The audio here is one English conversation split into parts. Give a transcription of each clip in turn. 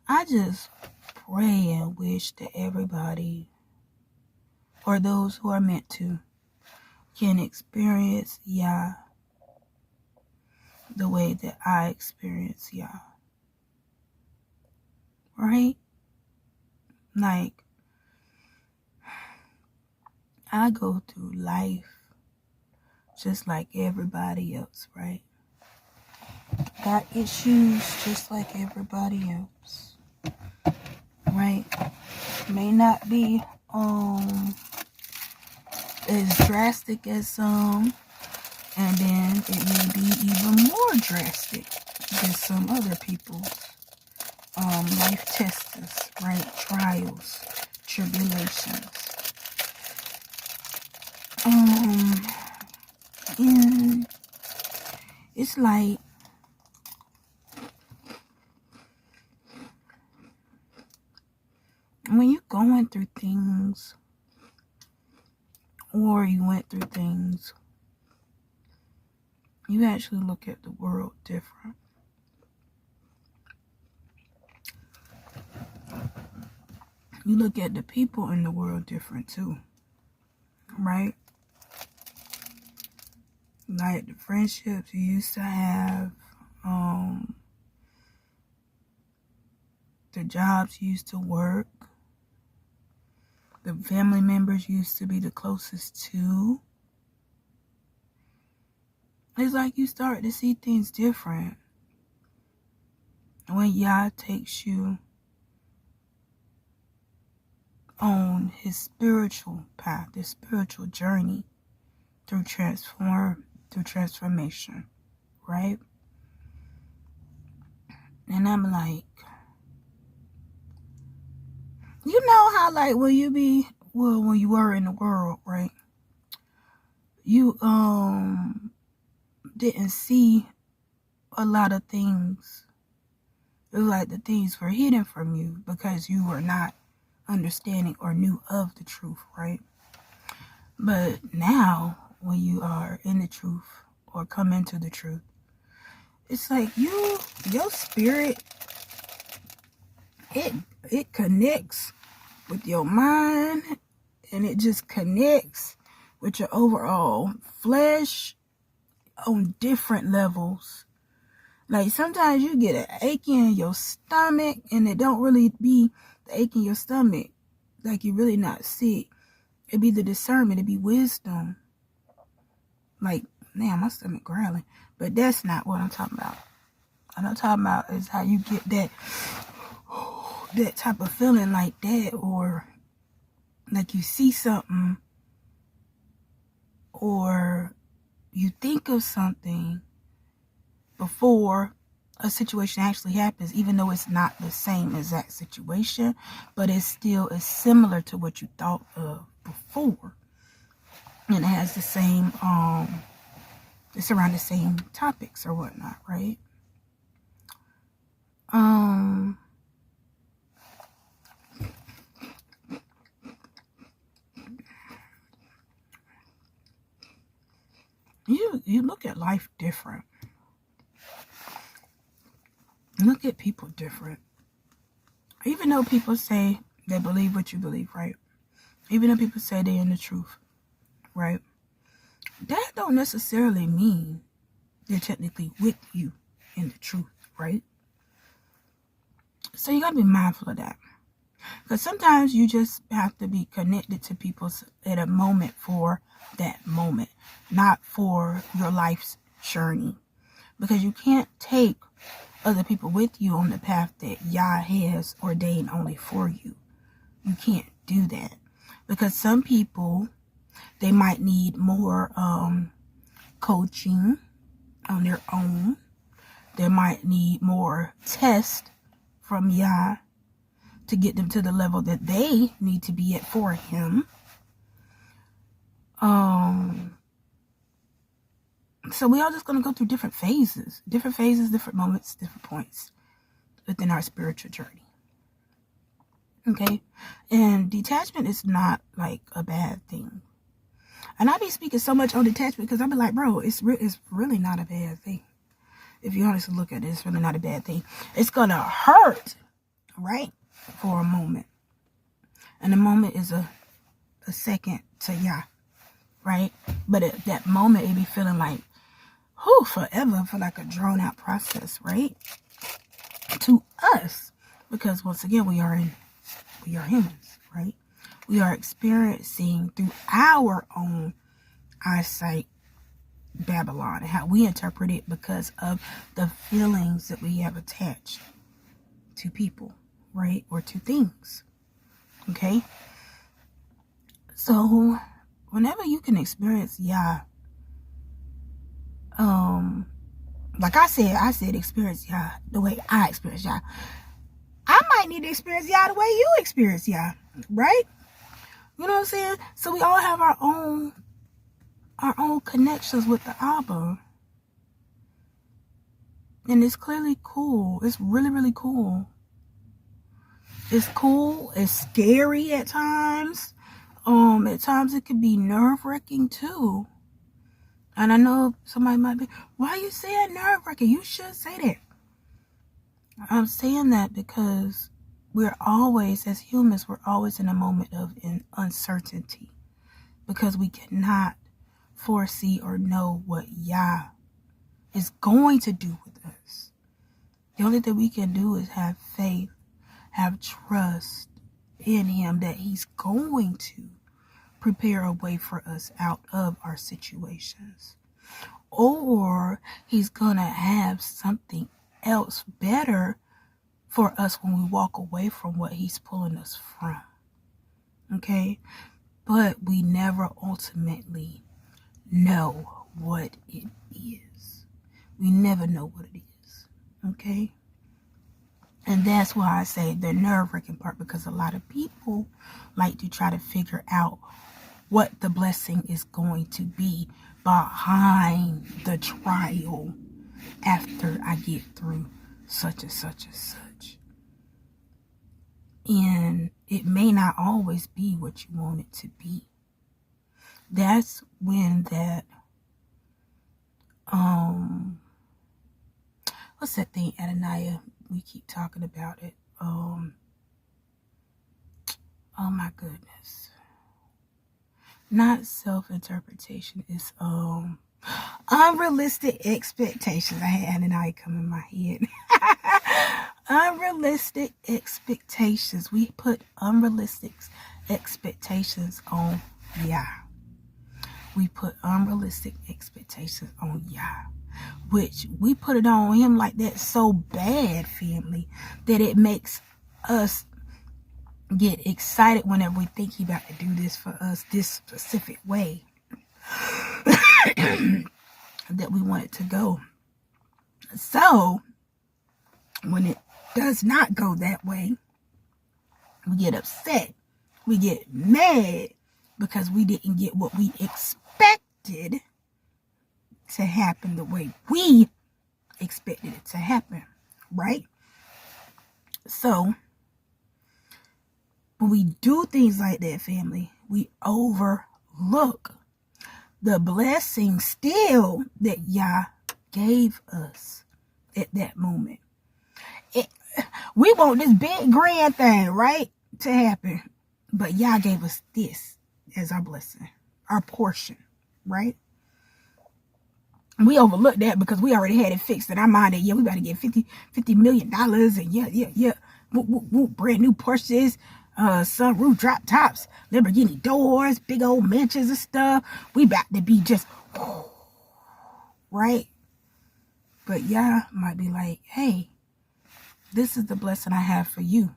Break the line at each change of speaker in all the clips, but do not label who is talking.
I just pray and wish that everybody, or those who are meant to, can experience Yah the way that I experience Yah. Right? Like, I go through life just like everybody else, right? Got issues just like everybody else, right? May not be as drastic as some, and then it may be even more drastic than some other people's life tests, right? Trials, tribulations. And it's like, when you're going through things, or you went through things, you actually look at the world different. You look at the people in the world different too, right? Like the friendships you used to have, the jobs you used to work, the family members you used to be the closest to. It's like you start to see things different when Yah takes you on his spiritual path, his spiritual journey through transformation, right? And I'm like, you know how like when you were in the world, right? You didn't see a lot of things. It was like the things were hidden from you because you were not understanding or knew of the truth, right? But now, when you are in the truth or come into the truth, it's like your spirit, it connects with your mind, and it just connects with your overall flesh on different levels. Like sometimes you get an ache in your stomach, and it don't really be the ache in your stomach, like you're really not sick. It be the discernment, it be wisdom. Like, man, my stomach growling. But that's not what I'm talking about. What I'm talking about is how you get that type of feeling like that, or like you see something, or you think of something before a situation actually happens, even though it's not the same exact situation, but it still is similar to what you thought of before. And it has the same, it's around the same topics or whatnot, right? You look at life different. Look at people different. Even though people say they believe what you believe, right? Even though people say they're in the truth, right? That don't necessarily mean they're technically with you in the truth, right? So you got to be mindful of that. Because sometimes you just have to be connected to people at a moment for that moment, not for your life's journey. Because you can't take other people with you on the path that Yah has ordained only for you. You can't do that. Because some people, they might need more coaching on their own. They might need more tests from Yah to get them to the level that they need to be at for him. So we all just going to go through different phases, different moments, different points within our spiritual journey. Okay? And detachment is not like a bad thing. And I be speaking so much on detachment because I be like, bro, it's really not a bad thing. If you honestly look at it, it's really not a bad thing. It's going to hurt right? For a moment. And a moment is a second to Yah, right? But at that moment, it be feeling like, forever, for like a drawn out process, right? To us, because once again, we are humans, right? We are experiencing through our own eyesight Babylon and how we interpret it because of the feelings that we have attached to people, right? Or to things. Okay? So whenever you can experience Yah, like I said experience Yah the way I experience Yah. I might need to experience Yah the way you experience Yah, right? You know what I'm saying? So we all have our own connections with the Abba. And it's clearly cool. It's really, really cool. It's cool. It's scary at times. At times it could be nerve-wracking too. And I know somebody might be, why are you saying nerve-wracking? You should say that. I'm saying that because we're always, as humans, we're always in a moment of uncertainty. Because we cannot foresee or know what Yah is going to do with us. The only thing we can do is have faith, have trust in Him that He's going to prepare a way for us out of our situations. Or He's gonna have something else better for us when we walk away from what He's pulling us from. Okay? But we never ultimately know what it is. We never know what it is. Okay? And that's why I say the nerve-wracking part, because a lot of people like to try to figure out what the blessing is going to be behind the trial after I get through such and such and such. And it may not always be what you want it to be. That's when that, what's that thing, Adonaiah? We keep talking about it. Oh my goodness. Not self-interpretation. It's unrealistic expectations. I had Adonaiah come in my head. Unrealistic expectations. We put unrealistic expectations on Yah. We put unrealistic expectations on Yah, which we put it on Him like that so bad, family, that it makes us get excited whenever we think He about to do this for us this specific way that we want it to go. So when it does not go that way, we get upset, we get mad because we didn't get what we expected to happen the way we expected it to happen, right? So when we do things like that, family, we overlook the blessing still that Yah gave us at that moment. We want this big grand thing, right, to happen. But Yah gave us this as our blessing, our portion, right? We overlooked that because we already had it fixed in our mind that, yeah, we about to get $50 million and yeah. Brand new Porsches, sunroof drop tops, Lamborghini doors, big old mansions and stuff. We about to be just, right? But Yah might be like, hey, this is the blessing I have for you.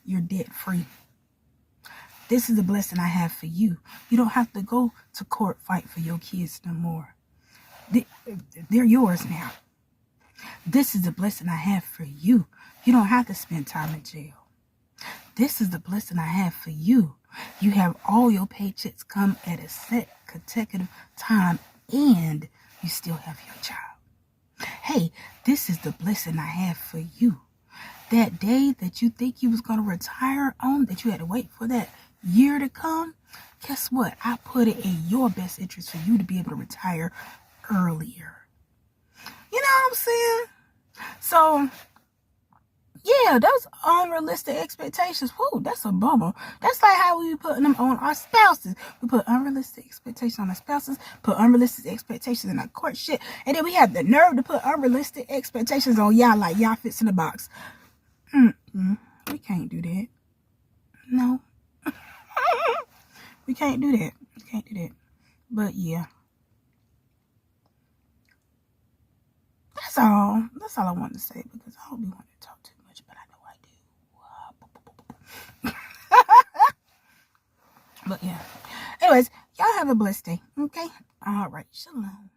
You're debt free. This is the blessing I have for you. You don't have to go to court fight for your kids no more. They're yours now. This is the blessing I have for you. You don't have to spend time in jail. This is the blessing I have for you. You have all your paychecks come at a set consecutive time and you still have your job. Hey, this is the blessing I have for you. That day that you think you was going to retire on, that you had to wait for that year to come, guess what? I put it in your best interest for you to be able to retire earlier. You know what I'm saying? So, Yeah, those unrealistic expectations. Whoo, that's a bummer. That's like how we putting them on our spouses. We put unrealistic expectations on our spouses, put unrealistic expectations in our courtship, and then we have the nerve to put unrealistic expectations on y'all like y'all fits in the box. We can't do that. No. We can't do that. We can't do that. But yeah. That's all. That's all I wanted to say because I don't be wanting to talk too much, but I know I do. But yeah. Anyways, y'all have a blessed day. Okay? All right. Shalom.